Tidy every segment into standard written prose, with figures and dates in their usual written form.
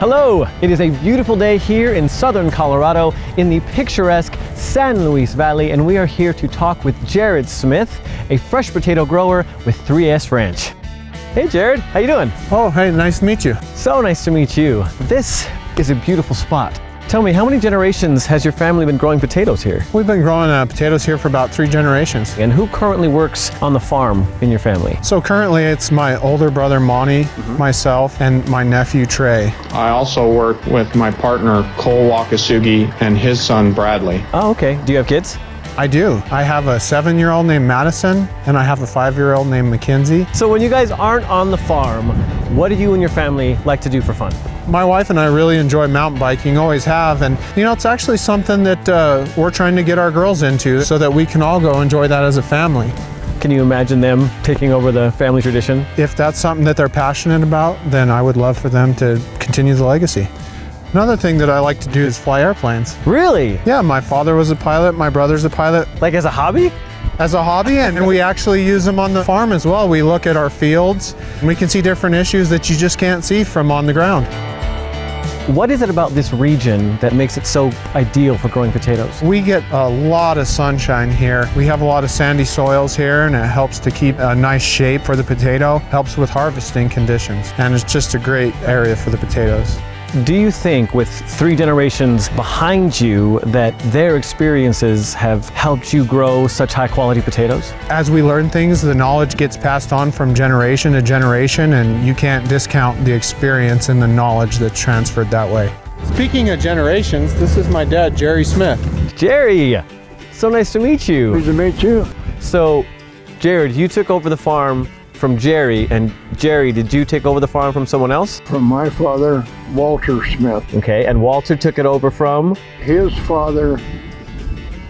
Hello! It is a beautiful day here in southern Colorado in the picturesque San Luis Valley, and we are here to talk with Jared Smith, a fresh potato grower with 3S Ranch. Hey Jared, how you doing? Oh, hey, nice to meet you. So nice to meet you. This is a beautiful spot. Tell me, how many generations has your family been growing potatoes here? We've been growing potatoes here for about 3 generations. And who currently works on the farm in your family? So currently it's my older brother Monty, myself, and my nephew Trey. I also work with my partner Cole Wakasugi and his son Bradley. Oh, okay. Do you have kids? I do. I have a 7-year-old named Madison, and I have a 5-year-old named Mackenzie. So when you guys aren't on the farm, what do you and your family like to do for fun? My wife and I really enjoy mountain biking, always have, and you know, it's actually something that we're trying to get our girls into so that we can all go enjoy that as a family. Can you imagine them taking over the family tradition? If that's something that they're passionate about, then I would love for them to continue the legacy. Another thing that I like to do is fly airplanes. Really? Yeah, my father was a pilot, my brother's a pilot. Like as a hobby? As a hobby, and we actually use them on the farm as well. We look at our fields, and we can see different issues that you just can't see from on the ground. What is it about this region that makes it so ideal for growing potatoes? We get a lot of sunshine here. We have a lot of sandy soils here, and it helps to keep a nice shape for the potato, helps with harvesting conditions, and it's just a great area for the potatoes. Do you think with 3 generations behind you that their experiences have helped you grow such high quality potatoes? As we learn things, the knowledge gets passed on from generation to generation, and you can't discount the experience and the knowledge that's transferred that way. Speaking of generations, this is my dad, Jerry Smith. Jerry, so nice to meet you. Pleased to meet you. So, Jared, you took over the farm from Jerry, and Jerry, did you take over the farm from someone else? From my father, Walter Smith. Okay, and Walter took it over from? His father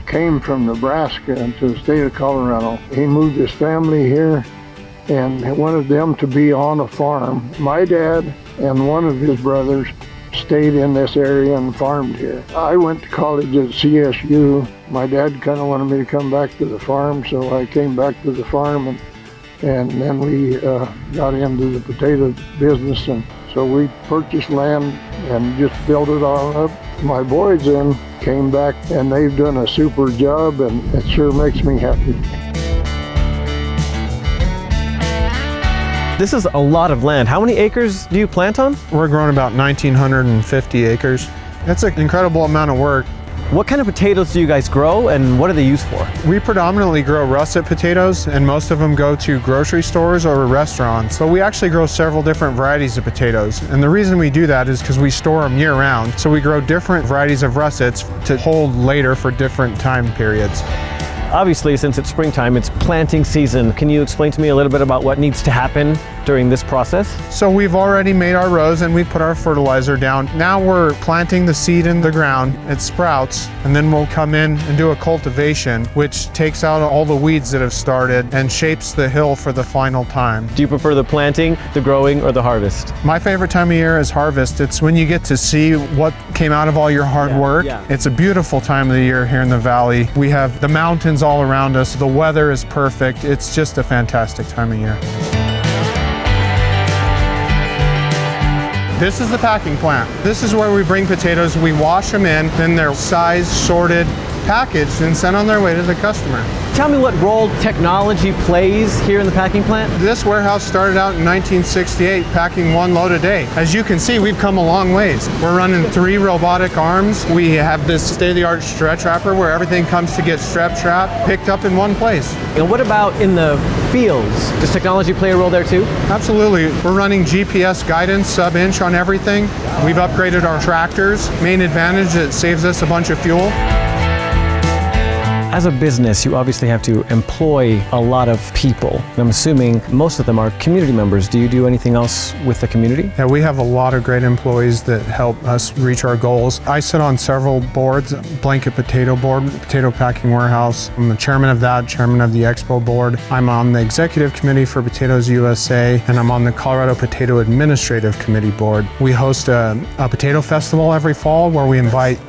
came from Nebraska to the state of Colorado. He moved his family here and wanted them to be on a farm. My dad and one of his brothers stayed in this area and farmed here. I went to college at CSU. My dad kind of wanted me to come back to the farm, so I came back to the farm, and then we got into the potato business, and so we purchased land and just built it all up. My boys then came back, and they've done a super job, and it sure makes me happy. This is a lot of land. How many acres do you plant on? We're growing about 1,950 acres. That's an incredible amount of work. What kind of potatoes do you guys grow, and what are they used for? We predominantly grow russet potatoes, and most of them go to grocery stores or restaurants. So we actually grow several different varieties of potatoes. And the reason we do that is because we store them year round. So we grow different varieties of russets to hold later for different time periods. Obviously, since it's springtime, it's planting season. Can you explain to me a little bit about what needs to happen during this process? So we've already made our rows and we put our fertilizer down. Now we're planting the seed in the ground. It sprouts, and then we'll come in and do a cultivation, which takes out all the weeds that have started and shapes the hill for the final time. Do you prefer the planting, the growing, or the harvest? My favorite time of year is harvest. It's when you get to see what came out of all your hard work. Yeah. It's a beautiful time of the year here in the valley. We have the mountains all around us. The weather is perfect. It's just a fantastic time of year. This is the packing plant. This is where we bring potatoes, we wash them in, then they're sized, sorted, packaged, and sent on their way to the customer. Tell me what role technology plays here in the packing plant? This warehouse started out in 1968, packing 1 load a day. As you can see, we've come a long ways. We're running 3 robotic arms. We have this state-of-the-art stretch wrapper where everything comes to get strep trapped, picked up in one place. And what about in the fields? Does technology play a role there too? Absolutely. We're running GPS guidance, sub-inch on everything. We've upgraded our tractors. Main advantage, it saves us a bunch of fuel. As a business, you obviously have to employ a lot of people. I'm assuming most of them are community members. Do you do anything else with the community? Yeah, we have a lot of great employees that help us reach our goals. I sit on several boards, Blanket Potato Board, Potato Packing Warehouse. I'm the chairman of that, chairman of the Expo Board. I'm on the executive committee for Potatoes USA, and I'm on the Colorado Potato Administrative Committee Board. We host a potato festival every fall where we invite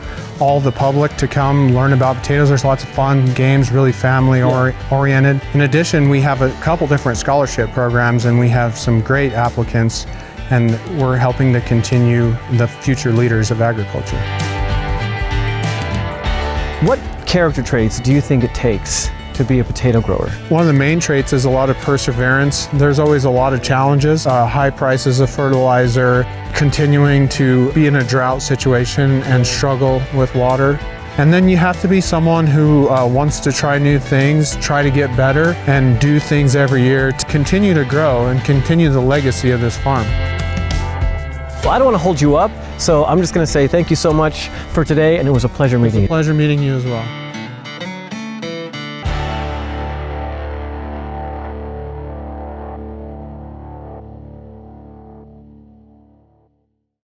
all the public to come learn about potatoes. There's lots of fun games, really family oriented. In addition, we have a couple different scholarship programs, and we have some great applicants and we're helping to continue the future leaders of agriculture. What character traits do you think it takes to be a potato grower? One of the main traits is a lot of perseverance. There's always a lot of challenges, high prices of fertilizer, continuing to be in a drought situation and struggle with water. And then you have to be someone who wants to try new things, try to get better, and do things every year to continue to grow and continue the legacy of this farm. Well, I don't want to hold you up, so I'm just going to say thank you so much for today, and it was a pleasure meeting you. Pleasure meeting you as well.